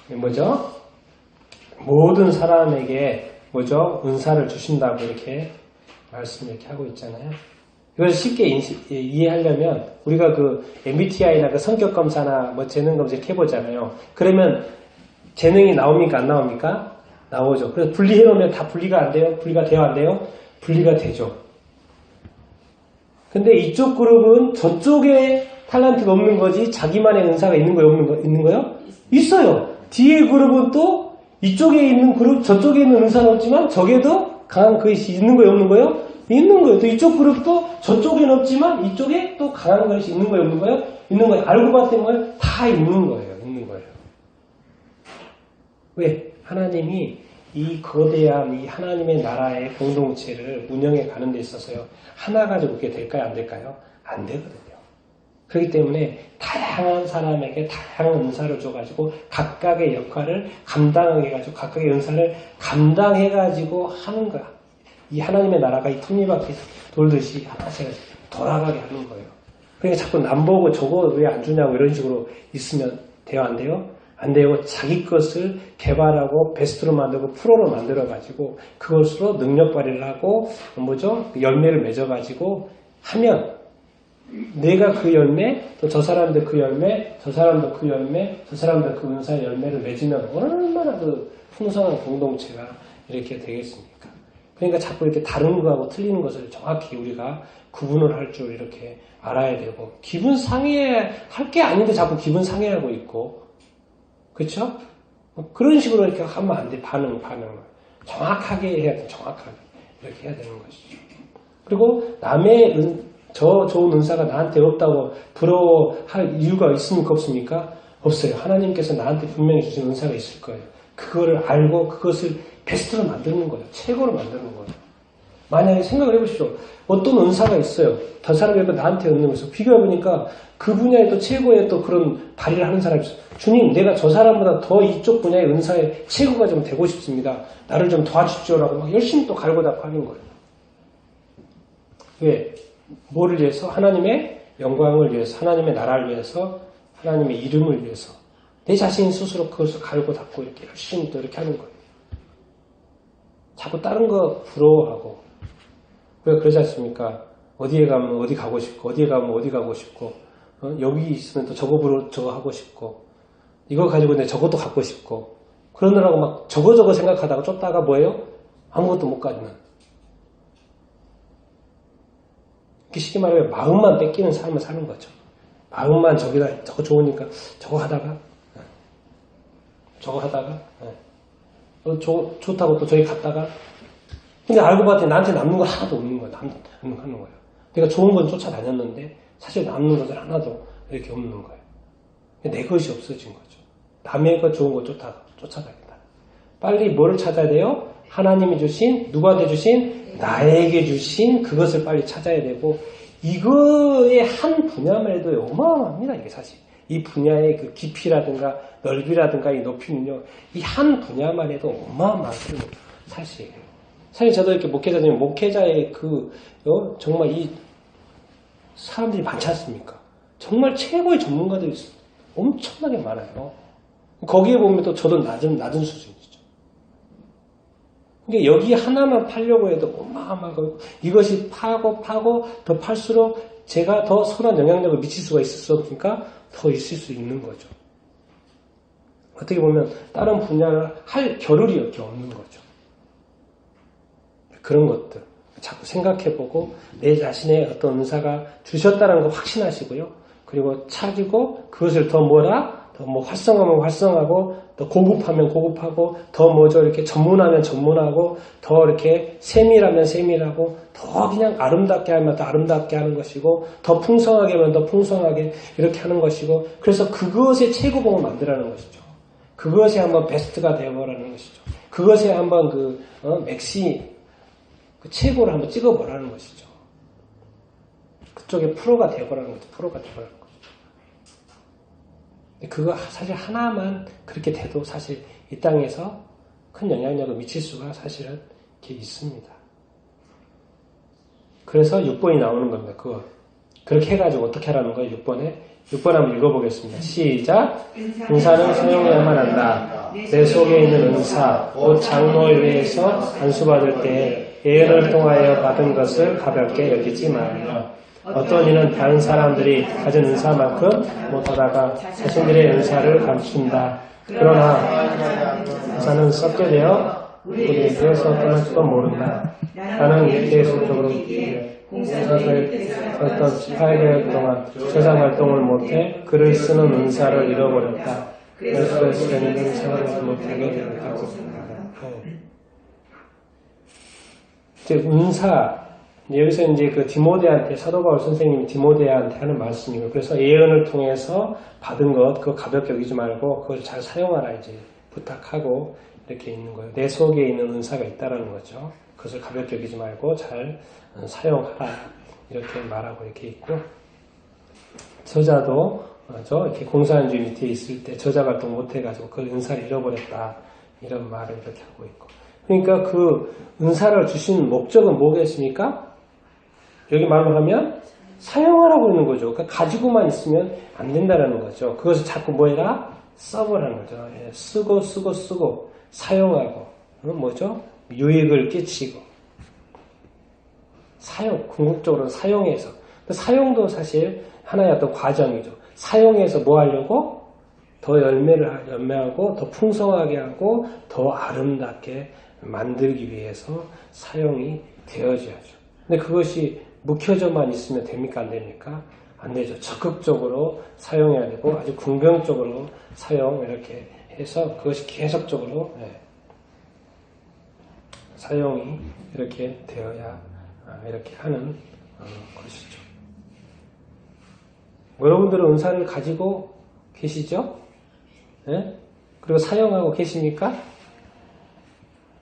뭐죠? 모든 사람에게 뭐죠? 은사를 주신다고 이렇게 말씀 이렇게 하고 있잖아요. 이걸 쉽게 이해하려면 우리가 그 MBTI나 그 성격 검사나 뭐 재능 검사 이렇게 해보잖아요. 그러면 재능이 나옵니까? 안 나옵니까? 나오죠. 그래서 분리해놓으면 다 분리가 안 돼요? 분리가 돼요? 안 돼요? 분리가 되죠. 근데 이쪽 그룹은 저쪽에 탤런트가 없는 거지 자기만의 은사가 있는 거예요? 있는 거요? 있어요. 뒤에 그룹은 또 이쪽에 있는 그룹, 저쪽에 있는 은사는 없지만 저게도 강한 것이 있는 거예요? 없는 거예요? 있는 거예요. 또 이쪽 그룹도 저쪽에는 없지만 이쪽에 또 강한 것이 있는 거예요? 없는 거예요? 있는 거예요. 알고 봤더니 다 있는 거예요. 있는 거예요. 왜? 하나님이 이 거대한 이 하나님의 나라의 공동체를 운영해 가는 데 있어서요. 하나 가지고 그게 될까요? 안 될까요? 안 되거든요. 그렇기 때문에 다양한 사람에게 다양한 은사를 줘가지고 각각의 역할을 감당하게 해가지고 각각의 은사를 감당해가지고 하는 거야. 이 하나님의 나라가 이 톱니바퀴 돌듯이 하나씩 돌아가게 하는 거예요. 그러니까 자꾸 남 보고 저거 왜 안 주냐고 이런 식으로 있으면 돼요? 안 돼요? 안 되고 자기 것을 개발하고 베스트로 만들고 프로로 만들어가지고 그것으로 능력 발휘를 하고 뭐죠? 열매를 맺어가지고 하면 내가 그 열매, 또 저 사람들 그 열매, 저 사람도 그 열매, 저 사람들 그 은사의 열매를 맺으면 얼마나 그 풍성한 공동체가 이렇게 되겠습니까? 그러니까 자꾸 이렇게 다른 거하고 틀리는 것을 정확히 우리가 구분을 할 줄 이렇게 알아야 되고 기분 상해할 게 아닌데 자꾸 기분 상해하고 있고 그렇죠? 그런 식으로 이렇게 하면 안 돼. 반응을 정확하게 해야 돼. 정확하게 이렇게 해야 되는 것이죠. 그리고 남의 저 좋은 은사가 나한테 없다고 부러워할 이유가 있습니까? 없습니까? 없어요. 하나님께서 나한테 분명히 주신 은사가 있을 거예요. 그거를 알고 그것을 베스트로 만드는 거예요. 최고로 만드는 거예요. 만약에 생각을 해보십시오. 어떤 은사가 있어요. 다른 사람이 나한테 없는 것을 비교해보니까 그 분야에 또 최고의 또 그런 발휘를 하는 사람이 있어요. 주님, 내가 저 사람보다 더 이쪽 분야의 은사의 최고가 좀 되고 싶습니다. 나를 좀 도와주십시오라고 막 열심히 또 갈고 닦고 하는 거예요. 왜? 뭐를 위해서? 하나님의 영광을 위해서, 하나님의 나라를 위해서, 하나님의 이름을 위해서 내 자신 스스로 그것을 갈고 닦고 이렇게 열심히 또 이렇게 하는 거예요. 자꾸 다른 거 부러워하고 왜 그러지 않습니까? 어디에 가면 어디 가고 싶고 어디에 가면 어디 가고 싶고 여기 있으면 또 저거 하고 싶고 이거 가지고 내 저것도 갖고 싶고 그러느라고 막 저거 생각하다가 쫓다가 뭐예요? 아무것도 못 가지는 쉽게 말하면 마음만 뺏기는 삶을 사는 거죠. 마음만 저거 좋으니까 저거 하다가 좋다고 또 저기 갔다가 근데 알고 봤더니 나한테 남는 거 하나도 없는 거예요. 남는 거예요. 내가 좋은 건 쫓아다녔는데 사실 남는 것은 하나도 이렇게 없는 거예요. 내 것이 없어진 거죠. 남의 것 좋은 거 쫓아다닌다. 빨리 뭐를 찾아야 돼요? 하나님이 주신, 누구한테 주신? 나에게 주신 그것을 빨리 찾아야 되고 이거의 한 분야만 해도 어마어마합니다. 이게 사실. 이 분야의 그 깊이라든가 넓이라든가 이 높이는요. 이 한 분야만 해도 어마어마한 사실이에요. 사실 저도 이렇게 목회자의 정말 이 사람들이 많지 않습니까? 정말 최고의 전문가들이 엄청나게 많아요. 거기에 보면 또 저도 낮은 수준이죠. 그러니까 여기 하나만 팔려고 해도 어마어마하고 이것이 파고 더 팔수록 제가 더 선한 영향력을 미칠 수가 있을 수 없으니까 더 있을 수 있는 거죠. 어떻게 보면 다른 분야를 할 겨를이 이렇게 없는 거죠. 그런 것들 자꾸 생각해보고 내 자신의 어떤 은사가 주셨다는 거 확신하시고요. 그리고 찾고 그것을 더 더 활성화하면 활성화하고 더 고급하면 고급하고 더 이렇게 전문하면 전문하고 더 이렇게 세밀하면 세밀하고 더 그냥 아름답게 하면 더 아름답게 하는 것이고 더 풍성하게 하면 더 풍성하게 이렇게 하는 것이고 그래서 그것의 최고봉을 만들어내는 것이죠. 그것에 한번 베스트가 되어보라는 것이죠. 그것에 한번 맥시 최고를 한번 찍어보라는 것이죠. 그쪽에 프로가 되어보라는 거죠. 프로가 되어보라는 거죠. 그거 사실 하나만 그렇게 돼도 사실 이 땅에서 큰 영향력을 미칠 수가 사실은 이렇게 있습니다. 그래서 6번이 나오는 겁니다. 그거. 그렇게 해가지고 어떻게 하라는 거예요? 6번 한번 읽어보겠습니다. 시작! 은사는 사용해야만 한다. 내 속에 있는 은사, 곧 장로회에서 안수받을 때 예언을 통하여 받은 것을 가볍게 여기지 말며 어떤 이는 다른 사람들이 가진 은사만큼 못하다가 자신들의 은사를 감춘다. 그러나 은사는 썩게 되어 우리에게서 떠날지도 모른다. 나는 계속적으로 어떤 18개월 동안 세상 활동을 못해 글을 쓰는 은사를 잃어버렸다. 그래서 시간이는 생활을 못하게 되었다고 생각한다. 이제 은사 여기서 이제 그 디모데한테 사도 바울 선생님이 디모데한테 하는 말씀이고 그래서 예언을 통해서 받은 것 그거 가볍게 여기지 말고 그걸 잘 사용하라 이제 부탁하고 이렇게 있는 거예요. 내 속에 있는 은사가 있다라는 거죠. 그것을 가볍게 여기지 말고 잘 사용하라 이렇게 말하고 이렇게 있고 저자도 이렇게 공사한 주 밑에 있을 때 저자 활동 못해가지고 그 은사를 잃어버렸다 이런 말을 이렇게 하고 있고 그러니까 그 은사를 주신 목적은 뭐겠습니까? 여기 말로 하면 사용하라고 있는 거죠. 그러니까 가지고만 있으면 안 된다는 거죠. 그것을 자꾸 뭐해라? 써보라는 거죠. 예, 쓰고 사용하고 뭐죠? 유익을 끼치고 사용, 궁극적으로 사용해서 사용도 사실 하나의 어떤 과정이죠. 사용해서 뭐 하려고? 더 열매하고 더 풍성하게 하고 더 아름답게 만들기 위해서 사용이 되어져야죠. 근데 그것이 묵혀져만 있으면 됩니까? 안 됩니까? 안 되죠. 적극적으로 사용해야 되고 아주 긍정적으로 사용 이렇게 해서 그것이 계속적으로 사용이 이렇게 되어야 이렇게 하는 것이죠. 여러분들은 은사를 가지고 계시죠? 네? 그리고 사용하고 계십니까?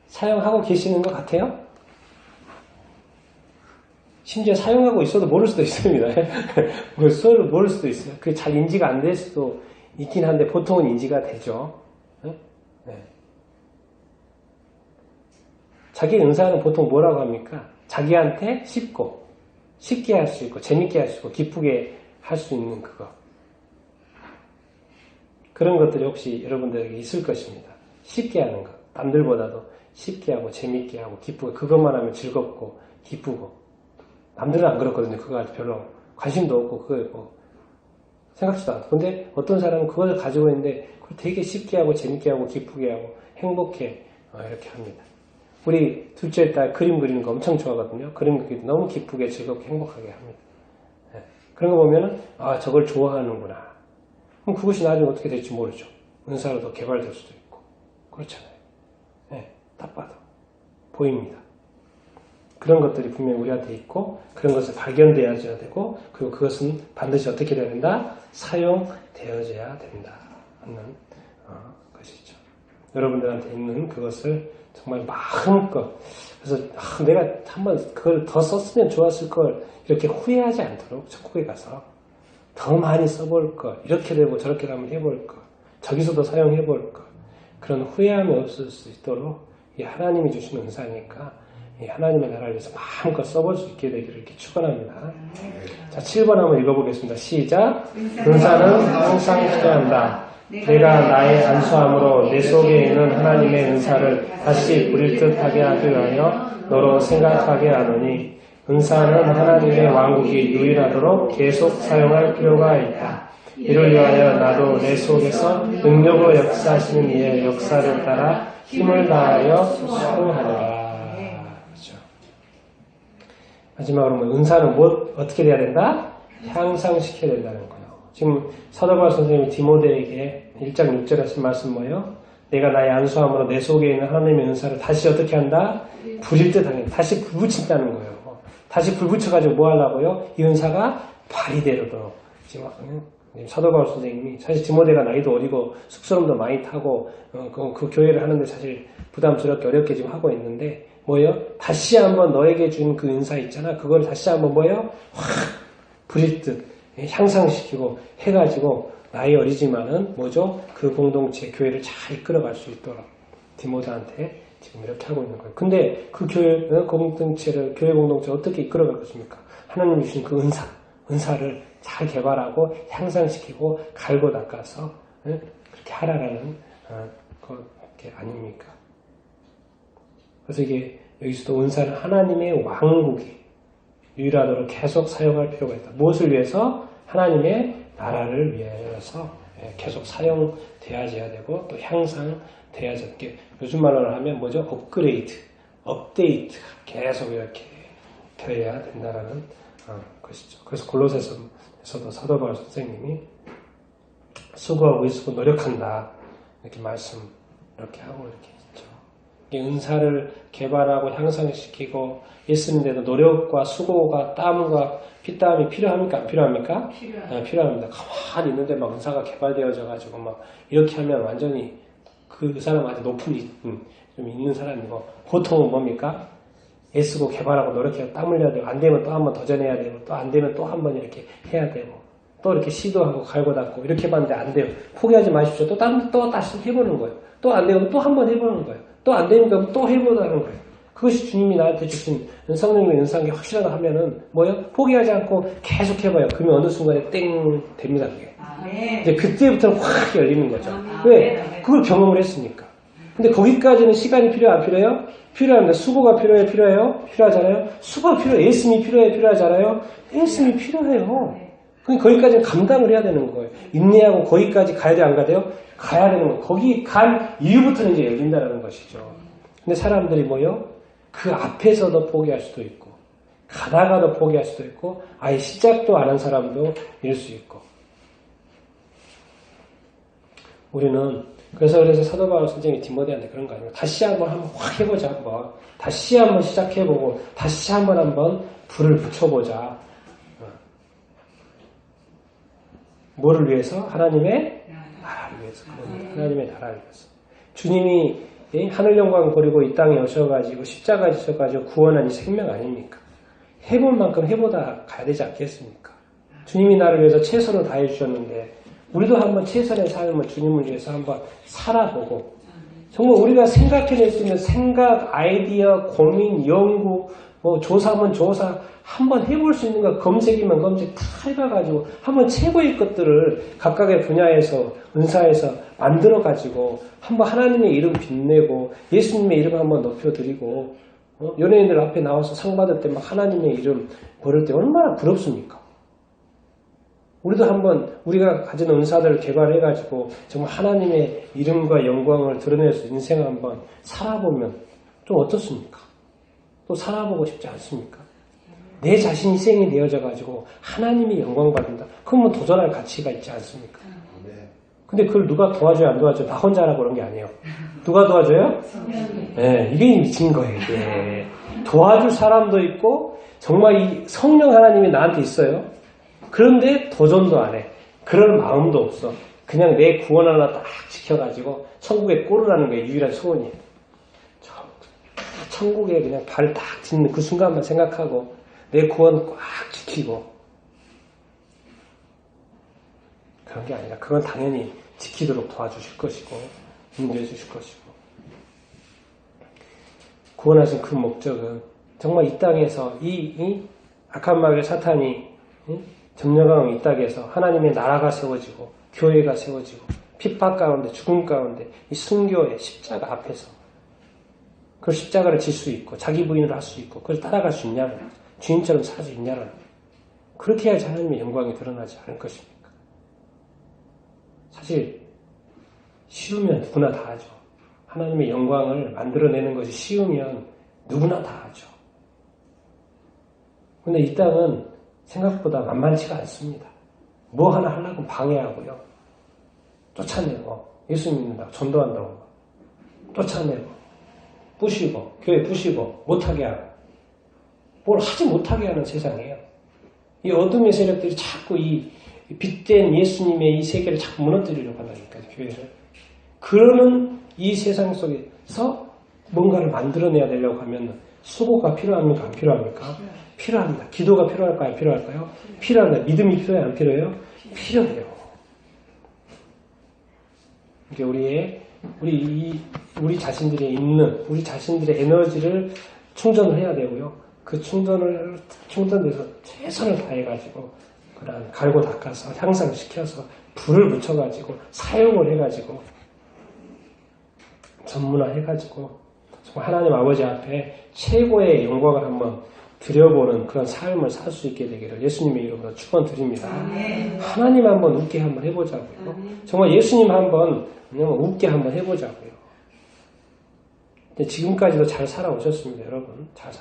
사용하고 계시는 것 같아요? 심지어 사용하고 있어도 모를 수도 있습니다. 모를 수도 있어요. 그게 잘 인지가 안 될 수도 있긴 한데 보통은 인지가 되죠. 네? 네. 자기 은사는 보통 뭐라고 합니까? 자기한테 쉽게 할 수 있고 재밌게 할 수 있고 기쁘게 할 수 있는 그거. 그런 것들이 혹시 여러분들에게 있을 것입니다. 쉽게 하는 것. 남들보다도 쉽게 하고 재밌게 하고 기쁘고 그것만 하면 즐겁고 기쁘고 남들은 안 그렇거든요. 그거 별로 관심도 없고 그거에 뭐 생각지도 않고 근데 어떤 사람은 그걸 가지고 있는데 그걸 되게 쉽게 하고 재밌게 하고 기쁘게 하고 행복해 이렇게 합니다. 우리 둘째 딸 그림 그리는 거 엄청 좋아하거든요. 그림 그리기 너무 기쁘게 즐겁게 행복하게 합니다. 네. 그런 거 보면은 저걸 좋아하는구나. 그럼 그것이 나중에 어떻게 될지 모르죠. 은사로 더 개발될 수도 있고 그렇잖아요. 네, 딱 봐도 보입니다. 그런 것들이 분명히 우리한테 있고 그런 것을 발견되어져야 되고 그리고 그것은 반드시 어떻게 되어야 된다? 사용되어져야 된다 하는 것이죠. 여러분들한테 있는 그것을 정말 마음껏 그래서 내가 한번 그걸 더 썼으면 좋았을 걸 이렇게 후회하지 않도록 천국에 가서 더 많이 써볼 걸 이렇게 되고 저렇게 한번 해볼 걸 저기서도 사용해볼 걸 그런 후회함이 없을 수 있도록 이 하나님이 주신 은사니까 이 하나님의 나라를 위해서 마음껏 써볼 수 있게 되기를 이렇게 축원합니다. 자, 7번 한번 읽어보겠습니다. 시작. 은사는 항상 필요한다. 내가 나의 안수함으로 내 속에 있는 하나님의 은사를 다시 부릴 듯하게 하기 위하여 너로 생각하게 하노니 은사는 하나님의 왕국이 유일하도록 계속 사용할 필요가 있다. 이를 위하여 나도 내 속에서 능력으로 역사하시는 이의 역사를 따라 힘을 다하여 수고하노라. 그렇죠. 마지막으로 뭐 은사는 어떻게 돼야 된다? 향상시켜야 된다는 거예요. 지금 사도 바울 선생님이 디모데에게 1장 6절에 쓴 말씀 뭐예요? 내가 나의 안수함으로 내 속에 있는 하나님의 은사를 다시 어떻게 한다? 부릴 듯하게 다시 불붙인다는 거예요. 다시 불붙여가지고 뭐 하려고요? 이 은사가 발휘되도록. 지금 사도 바울 선생님이 사실 디모데가 나이도 어리고 쑥스러움도 많이 타고 그 교회를 하는데 사실 부담스럽게 어렵게 지금 하고 있는데 뭐예요? 다시 한번 너에게 준 그 은사 있잖아. 그걸 다시 한번 뭐예요? 확 부릴 듯 향상시키고 해가지고 나이 어리지만은 뭐죠? 그 공동체 교회를 잘 이끌어갈 수 있도록 디모데한테 지금 이렇게 하고 있는 거예요. 근데 그 교회 공동체를 교회 공동체를 어떻게 이끌어갈 것입니까? 하나님이 주신 그 은사를 잘 개발하고 향상시키고 갈고 닦아서 그렇게 하라라는 게 아닙니까? 그래서 이게 여기서도 은사는 하나님의 왕국이 유일하도록 계속 사용할 필요가 있다. 무엇을 위해서? 하나님의 나라를 위해서 계속 사용되어야 되고 또 향상되어야 되게 요즘 말로 하면 뭐죠? 업그레이드, 업데이트 계속 이렇게 되어야 된다라는 것이죠. 그래서 골로새서도 사도 바울 선생님이 수고하고 있고 노력한다 이렇게 말씀 이렇게 하고 이렇게 있죠. 은사를 개발하고 향상시키고 있는데도 노력과 수고가 땀과 피땀이 필요합니까? 안 필요합니까? 필요합니다. 가만히 있는데 막 은사가 개발되어져 가지고 막 이렇게 하면 완전히 그 사람한테 높은 좀 있는 사람이고 보통은 뭡니까? 애쓰고 개발하고 노력해서 땀 흘려야 되고 안 되면 또 한 번 도전해야 되고 또 안 되면 또 한 번 이렇게 해야 되고 또 이렇게 시도하고 갈고 닦고 이렇게 봤는데 안 돼요. 포기하지 마십시오. 또 다시 해보는 거예요. 또 안 되면 또 한 번 해보는 거예요. 또 안 되니까 또 해보자는 거예요. 그것이 주님이 나한테 주신 성령님의 은사한 게 확실하다 하면은 뭐예요? 포기하지 않고 계속 해봐요. 그러면 어느 순간에 땡 됩니다. 그게. 이제 그때부터는 확 열리는 거죠. 왜? 그걸 경험을 했으니까. 근데 거기까지는 시간이 필요해요? 안 필요해요? 필요합니다. 수고가 필요해요? 필요하잖아요. 수고가 필요해요. 애씀이 필요하잖아요. 애씀이 필요해요. 그러니까 거기까지는 감당을 해야 되는 거예요. 인내하고 거기까지 가야 돼, 안 가야 돼요? 가야 되는 거예요. 거기 간 이후부터는 이제 열린다는 것이죠. 근데 사람들이 뭐요? 그 앞에서도 포기할 수도 있고, 가다가도 포기할 수도 있고, 아예 시작도 안 한 사람도 일 수 있고. 우리는 그래서 사도 바울 선생님이 디모데한테 그런 거 아니에요. 다시 한번 확 해보자 한번. 다시 한번 시작해보고 다시 한번 불을 붙여보자. 뭐를 위해서? 하나님의 나라를 위해서. 하나님의 나라를 위해서. 주님이 하늘 영광 버리고 이 땅에 오셔가지고 십자가에 지셔가지고 구원한 이 생명 아닙니까? 해본 만큼 해보다 가야 되지 않겠습니까? 주님이 나를 위해서 최선을 다해 주셨는데 우리도 한번 최선의 삶을 주님을 위해서 한번 살아보고 정말 우리가 생각해낼 수 있는 생각, 아이디어, 고민, 연구, 뭐 조사면 조사 한번 해볼 수 있는 거 검색이면 검색 다 해봐가지고 한번 최고의 것들을 각각의 분야에서 은사에서 만들어가지고 한번 하나님의 이름 빛내고 예수님의 이름 한번 높여드리고 연예인들 앞에 나와서 상 받을 때 막 하나님의 이름 부를 때 얼마나 부럽습니까? 우리도 한번 우리가 가진 은사들을 개발해가지고 정말 하나님의 이름과 영광을 드러낼 수 인생을 한번 살아보면 좀 어떻습니까? 또 살아보고 싶지 않습니까? 내 자신이 희생이 되어져가지고 하나님이 영광 받는다. 그러면 도전할 가치가 있지 않습니까? 근데 그걸 누가 도와줘요? 안 도와줘요? 나 혼자 하라고 그런 게 아니에요. 누가 도와줘요? 네, 이게 미친 거예요. 이게. 도와줄 사람도 있고 정말 이 성령 하나님이 나한테 있어요. 그런데 도전도 안 해. 그럴 마음도 없어. 그냥 내 구원 하나 딱 지켜가지고 천국에 꼬르라는 게 유일한 소원이에요. 천국에 그냥 발을 딱 딛는 그 순간만 생각하고 내 구원 꽉 지키고 그런 게 아니라 그건 당연히 지키도록 도와주실 것이고 인도해 주실 것이고 구원하신 그 목적은 정말 이 땅에서 이 악한 마귀 사탄이 점령하는 이 땅에서 하나님의 나라가 세워지고 교회가 세워지고 핍박 가운데 죽음 가운데 이 순교의 십자가 앞에서 그 십자가를 질 수 있고 자기 부인을 할 수 있고 그걸 따라갈 수 있냐는 주인처럼 살 수 있냐는 그렇게 해야지 하나님의 영광이 드러나지 않을 것입니까? 사실 쉬우면 누구나 다 하죠. 하나님의 영광을 만들어내는 것이 쉬우면 누구나 다 하죠. 근데 이 땅은 생각보다 만만치가 않습니다. 뭐 하나 하려고 방해하고요. 쫓아내고 예수 믿는다고 전도한다고 쫓아내고 부시고 교회 부시고 못하게 하고 뭘 하지 못하게 하는 세상이에요. 이 어둠의 세력들이 자꾸 이 빛된 예수님의 이 세계를 자꾸 무너뜨리려고 하니까 교회를 그러는 이 세상 속에서 뭔가를 만들어내야 되려고 하면 수고가 필요합니까? 안 필요합니까? 필요합니다. 기도가 필요할까요? 안 필요할까요? 필요합니다. 믿음이 필요해요? 안 필요해요? 필요해요. 이게 우리 자신들이 있는 우리 자신들의 에너지를 충전을 해야 되고요. 그 충전돼서 최선을 다해가지고 그런 갈고 닦아서 향상시켜서 불을 붙여가지고 사용을 해가지고 전문화해가지고 정말 하나님 아버지 앞에 최고의 영광을 한번 드려보는 그런 삶을 살 수 있게 되기를 예수님의 이름으로 축원드립니다. 하나님 한번 웃게 한번 해보자고요. 정말 예수님 한번 웃게 한번 해보자고요. 지금까지도 잘 살아오셨습니다, 여러분. 잘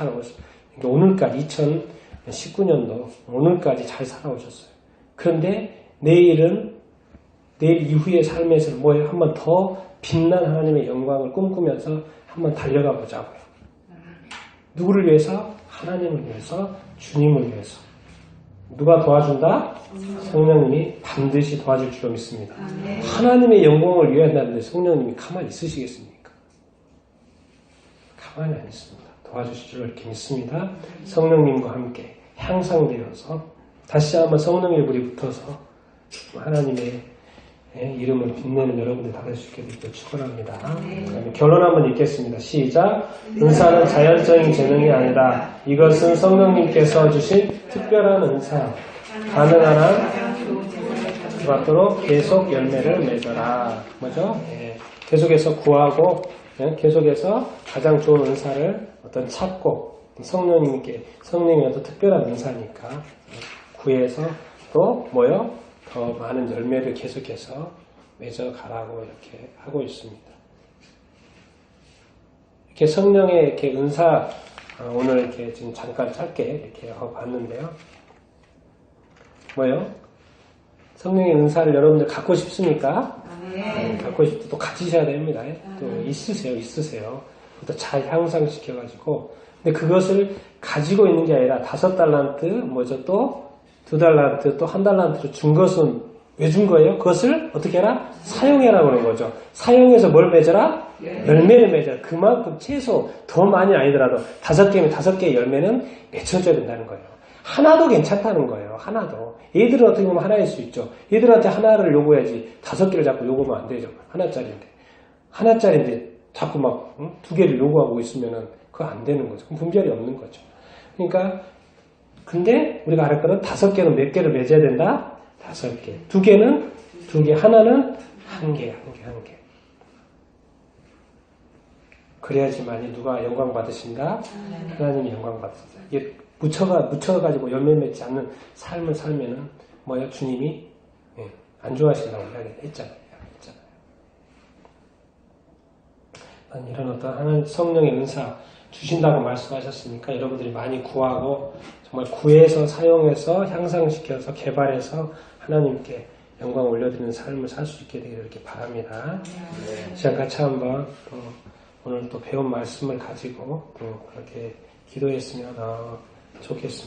오셨습니다. 오늘까지 2019년도 오늘까지 잘 살아오셨어요. 그런데 내일 이후의 삶에서 뭐예요? 한번 더 빛난 하나님의 영광을 꿈꾸면서 한번 달려가 보자고요. 누구를 위해서? 하나님을 위해서, 주님을 위해서. 누가 도와준다? 성령님이 반드시 도와줄 줄로 믿습니다. 하나님의 영광을 위한다는데 성령님이 가만히 있으시겠습니까? 가만히 안 있습니다. 도와주실 줄로 이렇게 믿습니다. 성령님과 함께 향상되어서 다시 한번 성령의 불이 붙어서 하나님의 이름을 빛내는 여러분들 받을 수 있게 되기를 축원합니다. 결론 한번 읽겠습니다. 시작. 은사는 자연적인 재능이 아니라 이것은 성령님께서 주신 특별한 은사. 가능한 한 받도록 계속 열매를 맺어라. 뭐죠? 계속해서 구하고 계속해서 가장 좋은 은사를 찾고 성령님의 어떤 특별한 은사니까 구해서 또 더 많은 열매를 계속해서 맺어가라고 이렇게 하고 있습니다. 이렇게 성령의 이렇게 은사 오늘 이렇게 지금 잠깐 짧게 이렇게 봤는데요. 성령의 은사를 여러분들 갖고 싶습니까? 갖고 싶고 또 가지셔야 됩니다. 또 있으세요. 또 잘 향상시켜가지고. 근데 그것을 가지고 있는 게 아니라 5달란트, 또 2달란트, 또 1달란트를 준 것은 왜 준 거예요? 그것을 어떻게 해라? 사용해라 그런 거죠. 사용해서 뭘 맺어라? 열매를 맺어라. 그만큼 최소 더 많이 아니더라도 5개면 5개의 열매는 맺혀줘야 된다는 거예요. 하나도 괜찮다는 거예요. 하나도. 얘들은 어떻게 보면 하나일 수 있죠. 얘들한테 하나를 요구해야지 5개를 자꾸 요구하면 안 되죠. 하나짜리인데 자꾸 막 2개를 요구하고 있으면은 그거 안 되는 거죠. 그럼 분별이 없는 거죠. 그러니까 근데 우리가 알을 거는 5개는 몇 개를 맺어야 된다? 5개. 2개는 2개. 하나는 1개. 그래야지만이 누가 영광 받으신다? 하나님이 영광 받으신다. 이게 묻혀가지고 열매 맺지 않는 삶을 살면은 주님이 안 좋아하신다고 했잖아요. 이런 어떤 하나님 성령의 은사 주신다고 말씀하셨으니까 여러분들이 많이 구하고 정말 구해서 사용해서 향상시켜서 개발해서 하나님께 영광 올려드리는 삶을 살 수 있게 되기를 이렇게 바랍니다. 시간 같이 한번 오늘 또 배운 말씀을 가지고 그렇게 기도했으면 좋겠습니다.